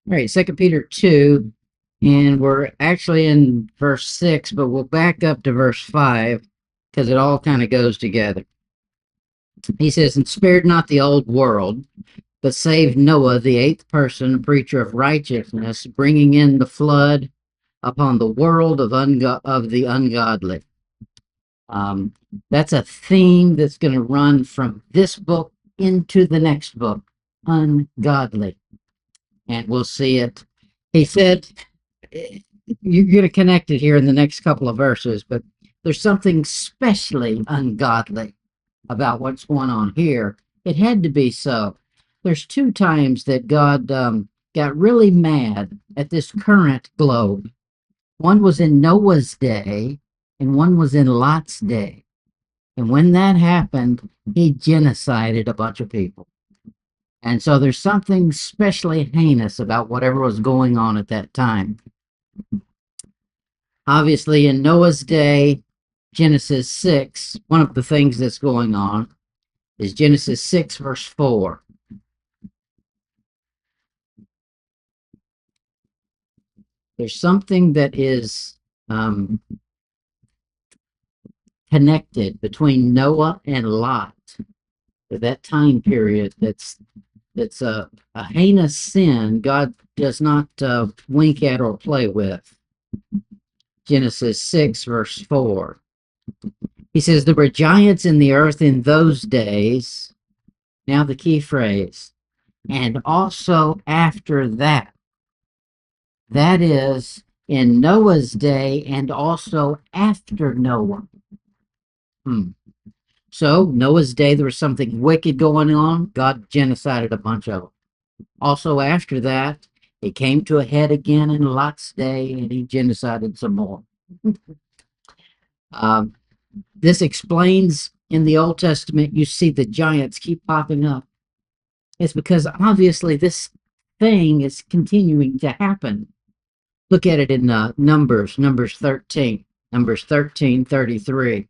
All right, 2 Peter 2, and we're actually in verse 6, but we'll back up to verse 5 because it all kind of goes together. He says, and spared not the old world, but saved Noah, the eighth person, preacher of righteousness, bringing in the flood upon the world of the ungodly. Um, that's a theme that's going to run from this book into the next book, ungodly. And we'll see it. He said, you're going to connect it here in the next couple of verses, but there's something especially ungodly about what's going on here. It had to be so. There's two times that God got really mad at this current globe. One was in Noah's day, and one was in Lot's day. And when that happened, he genocided a bunch of people. And so there's something especially heinous about whatever was going on at that time. Obviously, in Noah's day, Genesis 6, one of the things that's going on is Genesis 6, verse 4. There's something that is connected between Noah and Lot at that time period that's a heinous sin God does not wink at or play with. Genesis 6, verse 4. He says, there were giants in the earth in those days. Now, the key phrase, and also after that. That is, in Noah's day and also after Noah. So, Noah's day, there was something wicked going on. God genocided a bunch of them. Also, after that, it came to a head again in Lot's day, and he genocided some more. This explains in the Old Testament, you see the giants keep popping up. It's because obviously this thing is continuing to happen. Look at it in Numbers 13, Numbers 13:33.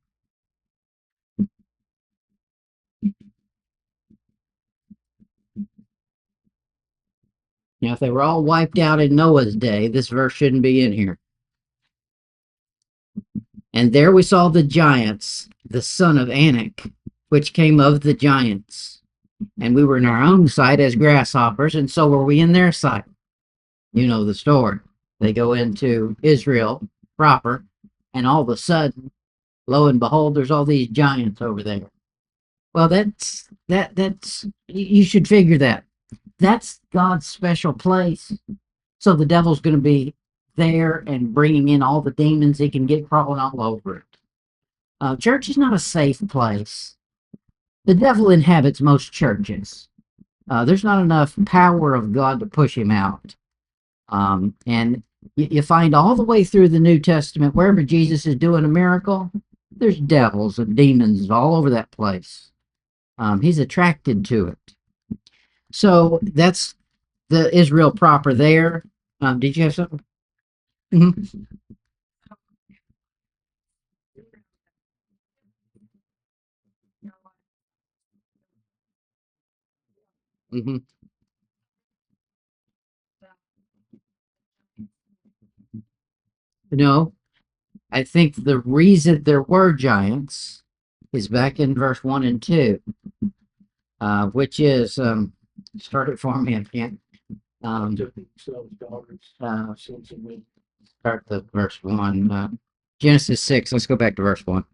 Now, if they were all wiped out in Noah's day, this verse shouldn't be in here. And there we saw the giants, the son of Anak, which came of the giants. And we were in our own sight as grasshoppers, and so were we in their sight. You know the story. They go into Israel proper, and all of a sudden, lo and behold, there's all these giants over there. Well, that's you should figure that. That's God's special place. So the devil's going to be there and bringing in all the demons he can get crawling all over it. Church is not a safe place. The devil inhabits most churches. There's not enough power of God to push him out. And you find all the way through the New Testament, wherever Jesus is doing a miracle, there's devils and demons all over that place. He's attracted to it. So that's the Israel proper there. Did you have something? Mm-hmm. Mm-hmm. No, I think the reason there were giants is back in verse 1 and 2, which is, start it for me, I can't. Um, start the verse 1. Genesis 6, let's go back to verse 1.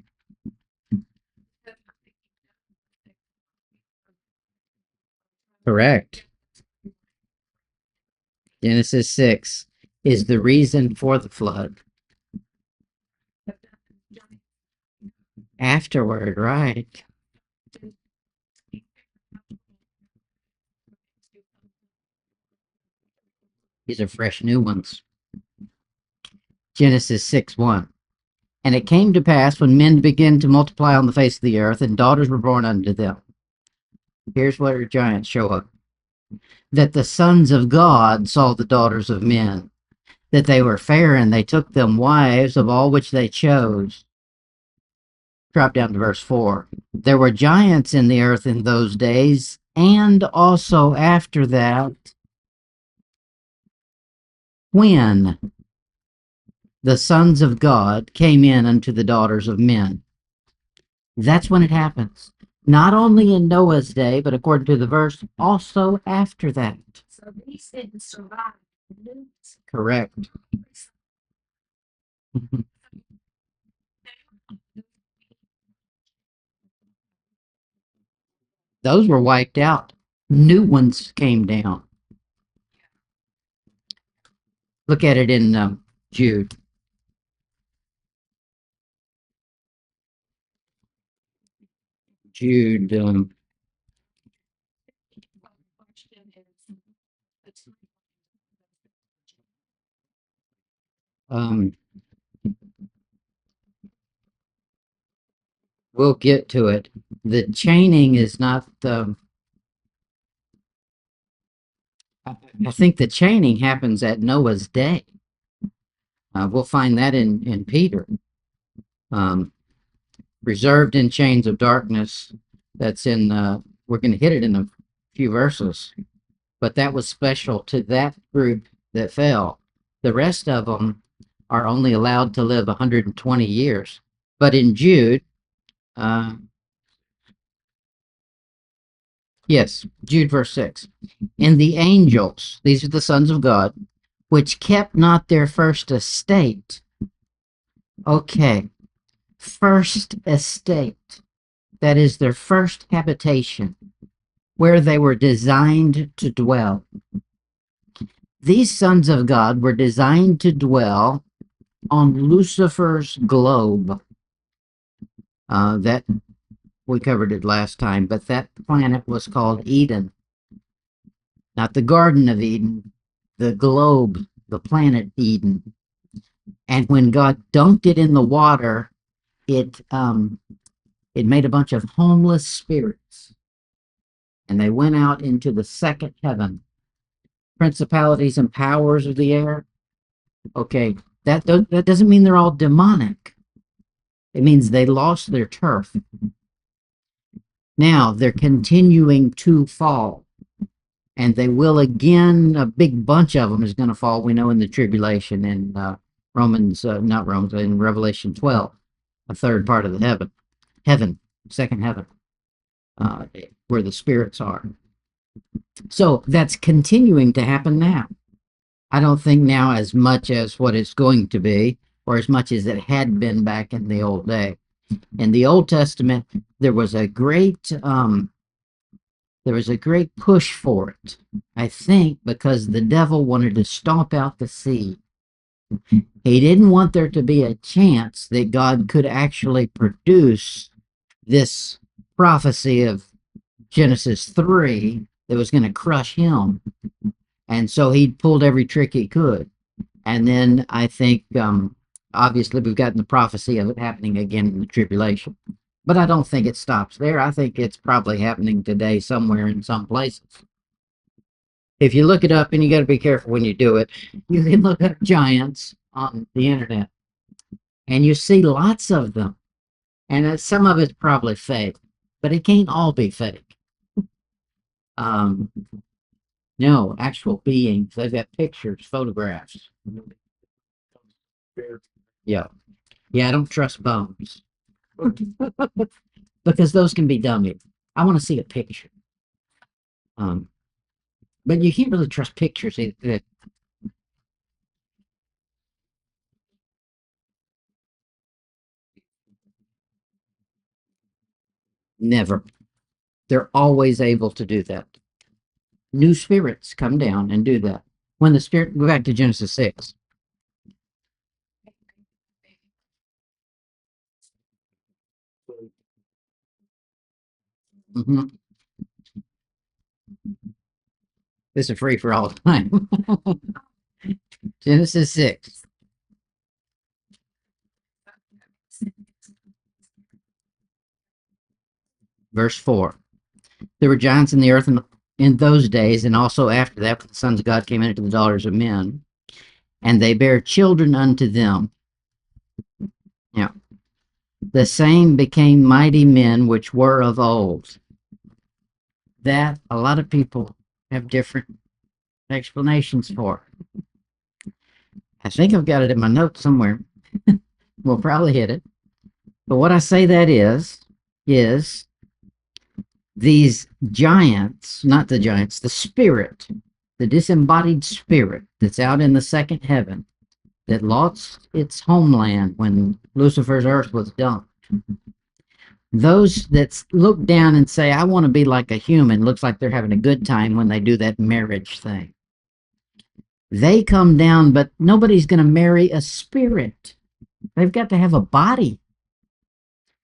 Correct. Genesis 6 is the reason for the flood. Afterward, right. These are fresh new ones. Genesis 6:1. And it came to pass when men began to multiply on the face of the earth, and daughters were born unto them. Here's where giants show up. That the sons of God saw the daughters of men, that they were fair, and they took them wives of all which they chose. Drop down to verse 4. There were giants in the earth in those days, and also after that. when the sons of God came in unto the daughters of men. That's when it happens. Not only in Noah's day, but according to the verse, also after that. So these didn't survive. Correct. Those were wiped out. New ones came down. Look at it in Jude. Jude. Um, we'll get to it. The chaining is not. I think the chaining happens at Noah's day. We'll find that in Peter. Um, reserved in chains of darkness. That's in. We're going to hit it in a few verses, but that was special to that group that fell. The rest of them are only allowed to live 120 years. But in Jude, uh, yes, Jude verse 6. And the angels, these are the sons of God, which kept not their first estate. Okay, first estate. That is their first habitation, where they were designed to dwell. These sons of God were designed to dwell on Lucifer's globe. That we covered it last time, but that planet was called Eden. Not the Garden of Eden, the globe, the planet Eden. And when God dunked it in the water, it made a bunch of homeless spirits, and they went out into the second heaven. Principalities and powers of the air. Okay, that doesn't mean they're all demonic. It means they lost their turf. Now they're continuing to fall, and they will again. A big bunch of them is going to fall. We know in the tribulation in not Romans, in Revelation 12, a third part of the heaven, second heaven, where the spirits are. So that's continuing to happen now. I don't think now as much as what it's going to be, or as much as it had been back in the old day. In the Old Testament, there was a great push for it. I think because the devil wanted to stomp out the seed. He didn't want there to be a chance that God could actually produce this prophecy of Genesis 3 that was going to crush him. And so he pulled every trick he could. And then I think, obviously, we've gotten the prophecy of it happening again in the tribulation. But I don't think it stops there. I think it's probably happening today somewhere in some places. If you look it up, and you got to be careful when you do it, you can look up giants on the internet, and you see lots of them. And some of it's probably fake, but it can't all be fake. No, actual beings. They've got pictures, photographs. Yeah. Yeah, I don't trust bones because those can be dummy. I want to see a picture. Um, but you can't really trust pictures. Never. They're always able to do that. New spirits come down and do that. When the spirit, go back to Genesis 6. Mm-hmm. This is free for all time. Genesis 6, verse 4. There were giants in the earth in those days, and also after that, the sons of God came into the daughters of men, and they bare children unto them. Now, the same became mighty men which were of old. That a lot of people have different explanations for. I think I've got it in my notes somewhere. We'll probably hit it. But what I say that is these giants, not the giants, the spirit, the disembodied spirit that's out in the second heaven that lost its homeland when Lucifer's earth was dumped. Those that look down and say, I want to be like a human, looks like they're having a good time when they do that marriage thing. They come down, but nobody's going to marry a spirit. They've got to have a body.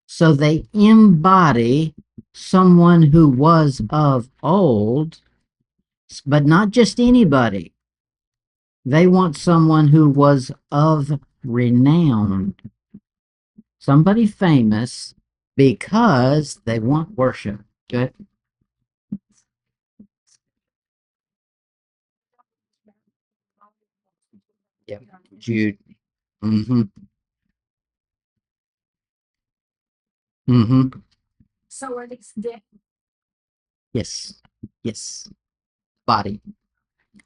So they embody someone who was of old, but not just anybody. They want someone who was of renown, somebody famous, because they want worship. Good. Yep. Jude. Mm-hmm. Mm-hmm. Yes. Yes. Body.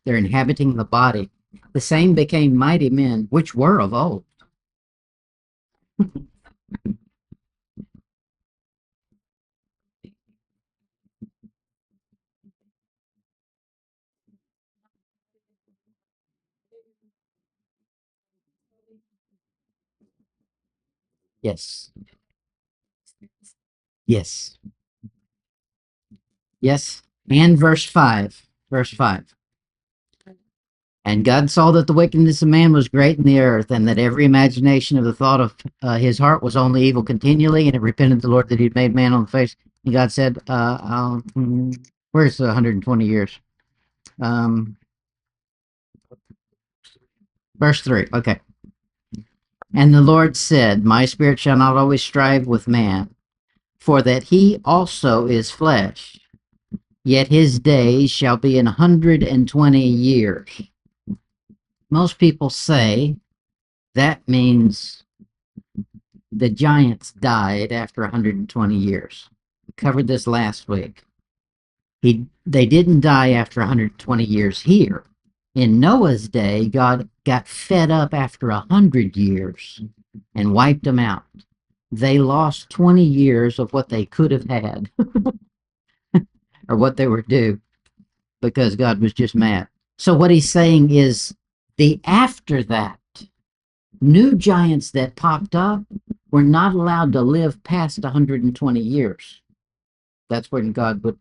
They're inhabiting the body. The same became mighty men, which were of old. Yes. Yes. Yes. And verse 5. Verse 5. And God saw that the wickedness of man was great in the earth, and that every imagination of the thought of his heart was only evil continually, and it repented the Lord that he'd made man on the face. And God said, where's the 120 years? Um, verse 3. Okay. And the Lord said, my spirit shall not always strive with man, for that he also is flesh, yet his days shall be 120 years. Most people say that means the giants died after 120 years. We covered this last week. They didn't die after 120 years here. In Noah's day, God got fed up after 100 years and wiped them out. They lost 20 years of what they could have had or what they were due because God was just mad. So what he's saying is the after that, new giants that popped up were not allowed to live past 120 years. That's when God would,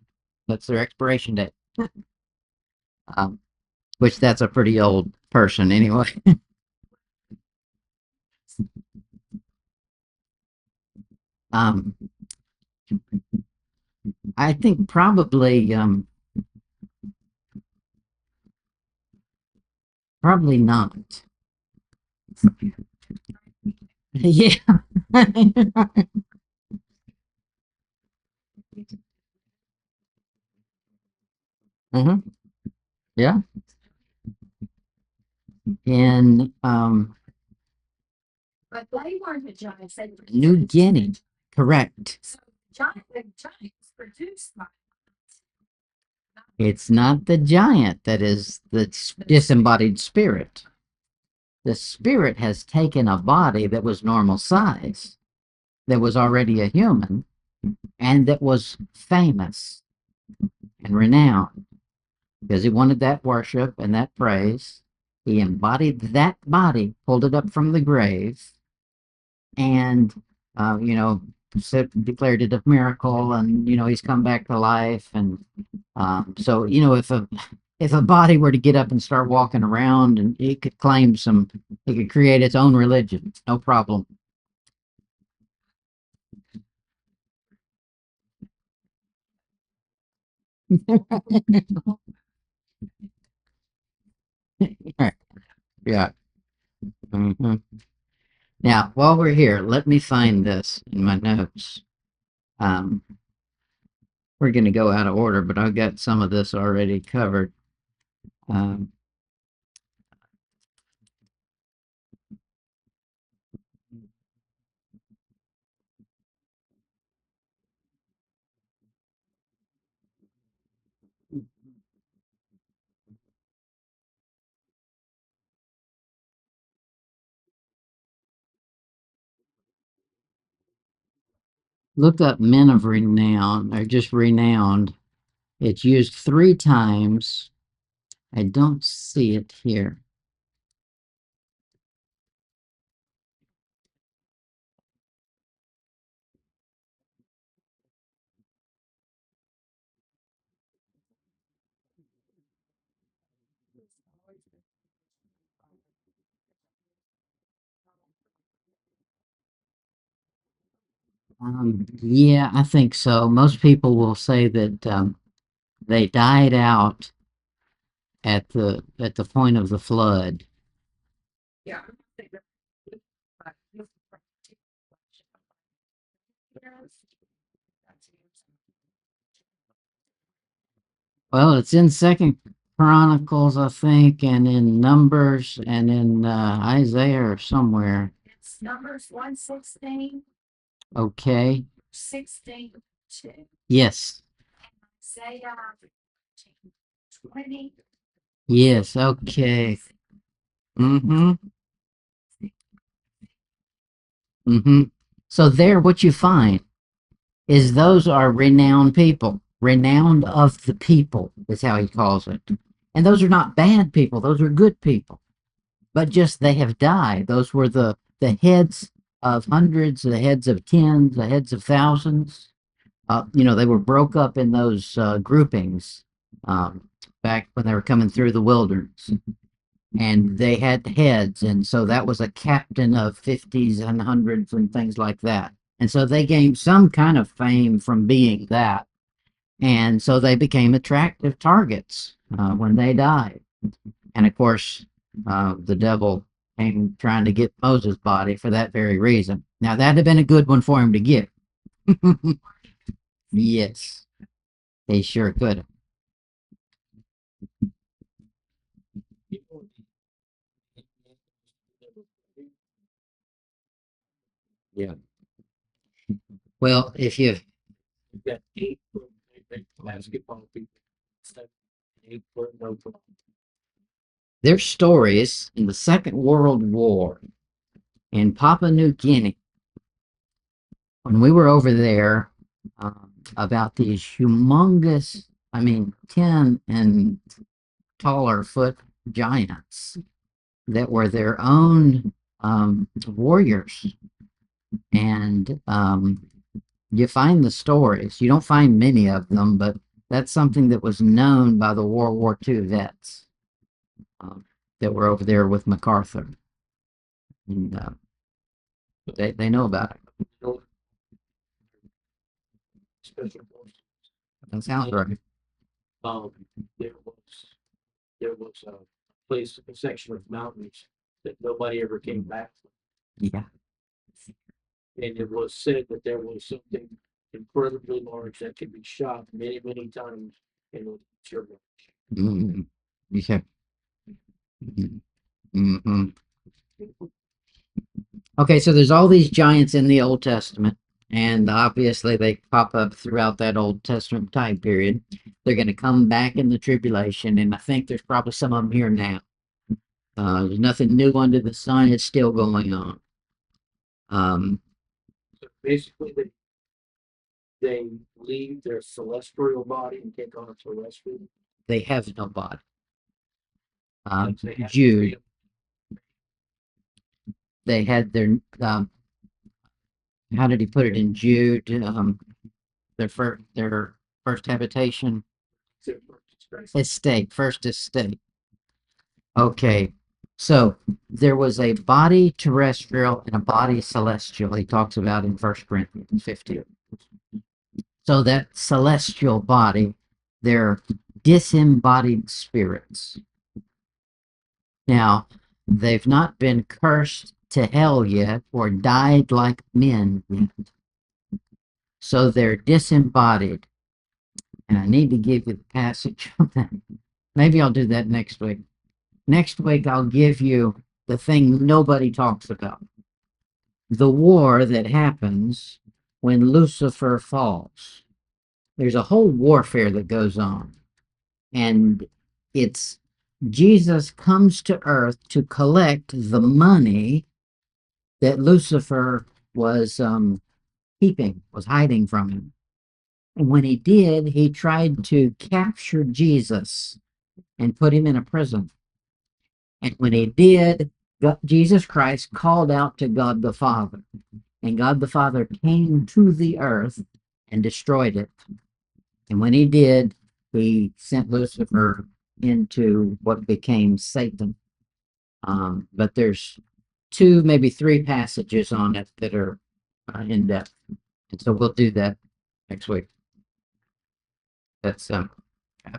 that's their expiration date. Um, which that's a pretty old person anyway. um, I think probably not. Yeah. uh-huh. Yeah. In New Guinea. Correct. It's not the giant that is the disembodied spirit. The spirit has taken a body that was normal size, that was already a human, and that was famous and renowned because he wanted that worship and that praise. He embodied that body, pulled it up from the grave, and you know, declared it a miracle, and you know, he's come back to life. And so, you know, if a body were to get up and start walking around, and it could claim some, it could create its own religion, no problem. Yeah. hmm Now, while we're here, let me find this in my notes. Um, we're going to go out of order, but I've got some of this already covered. Um, look up men of renown or just renowned. It's used 3 times. I don't see it here. Yeah, I think so. Most people will say that they died out at the point of the flood. Well, it's in Second Chronicles, I think, and in Numbers and in Isaiah or somewhere. It's Numbers 1:16, Okay. 16:2, Yes. Isaiah 20. Yes. Okay. Mm-hmm. Mm-hmm. So there, what you find is those are renowned people. Renowned of the people is how he calls it. And those are not bad people. Those are good people. But just they have died. Those were the heads of hundreds, the heads of tens, the heads of thousands. They were broke up in those groupings um, back when they were coming through the wilderness, and they had heads, and so that was a captain of fifties and hundreds and things like that. And so they gained some kind of fame from being that, and so they became attractive targets when they died. And of course, the devil came trying to get Moses' body for that very reason. Now, that'd have been a good one for him to get. Yes, he sure could have. Yeah. Well, if you there's stories in the Second World War in Papua New Guinea when we were over there about these humongous, I mean, 10 and taller foot giants that were their own warriors. And you find the stories. You don't find many of them, but that's something that was known by the World War II vets um, that were over there with MacArthur. And they know about it. That sounds right. Um, there was there was a place, a section of mountains that nobody ever came back from. Yeah. And it was said that there was something incredibly large that could be shot many, many times and would survive. Mm-hmm. Yeah. Mm-hmm. Okay, so there's all these giants in the Old Testament, and obviously they pop up throughout that Old Testament time period. They're going to come back in the tribulation, and I think there's probably some of them here now. There's nothing new under the sun; it's still going on. Um, So basically, they leave their celestial body and take on a terrestrial. they have no body. They have to Jude, be they had their how did he put it in Jude? Their first habitation estate, first estate. Okay, so there was a body terrestrial and a body celestial. He talks about in 1 Corinthians 15. So that celestial body, they're disembodied spirits. Now, they've not been cursed to hell yet or died like men yet. So they're disembodied. And I need to give you the passage on that. Maybe I'll do that next week. Next week, I'll give you the thing nobody talks about, the war that happens when Lucifer falls. There's a whole warfare that goes on. And it's Jesus comes to earth to collect the money that Lucifer was keeping, was hiding from him. And when he did, he tried to capture Jesus and put him in a prison. And when he did, Jesus Christ called out to God the Father, and God the Father came to the earth and destroyed it. And when he did, he sent Lucifer into what became Satan. But there's two, maybe three passages on it that are in depth. And so we'll do that next week. That's I've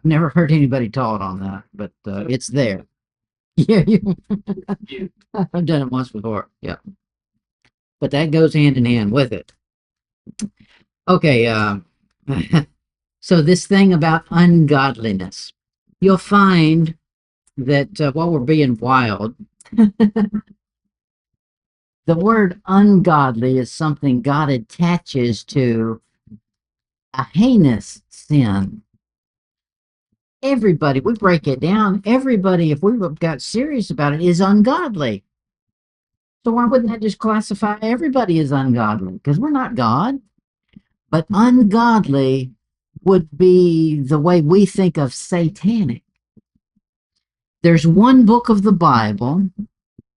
never heard anybody taught on that, but it's there. Yeah, I've done it once before. Yeah, but that goes hand in hand with it. Okay, so this thing about ungodliness, you'll find that while we're being wild, the word ungodly is something God attaches to a heinous sin. Everybody, we break it down. Everybody, if we got serious about it, is ungodly. So why wouldn't that just classify everybody as ungodly? Because we're not God. But ungodly would be the way we think of satanic. There's one book of the Bible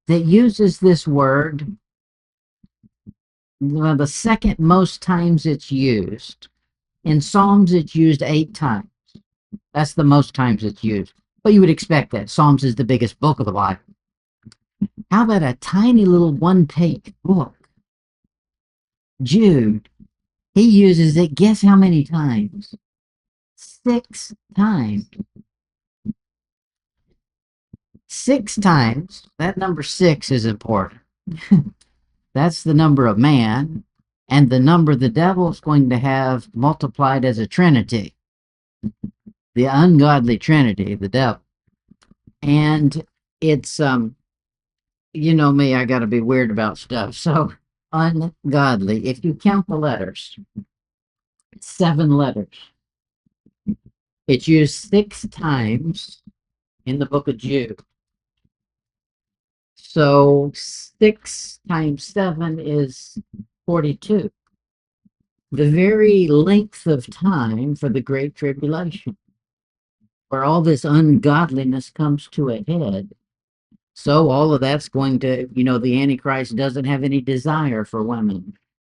that uses this word the second most times it's used. In Psalms, it's used 8 times. That's the most times it's used. But you would expect that. Psalms is the biggest book of the Bible. How about a tiny little one-page book? Jude, he uses it, guess how many times? 6 times. 6 times. That number 6 is important. That's the number of man, and the number the devil is going to have multiplied as a trinity. The ungodly trinity, the devil. And it's you know me, I got to be weird about stuff. So ungodly, if you count the letters, 7 letters. It's used 6 times in the book of Jude. So 6 times 7 is 42. The very length of time for the Great Tribulation, where all this ungodliness comes to a head. So all of that's going to, the Antichrist doesn't have any desire for women.